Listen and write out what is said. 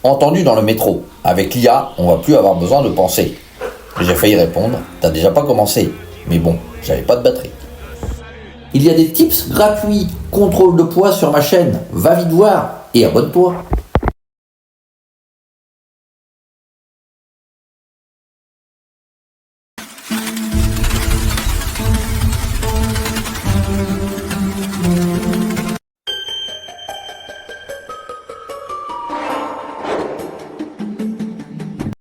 Entendu dans le métro. Avec l'IA, on va plus avoir besoin de penser. J'ai failli répondre, t'as déjà pas commencé. Mais bon, j'avais pas de batterie. Il y a des tips gratuits, contrôle de poids sur ma chaîne. Va vite voir et abonne-toi.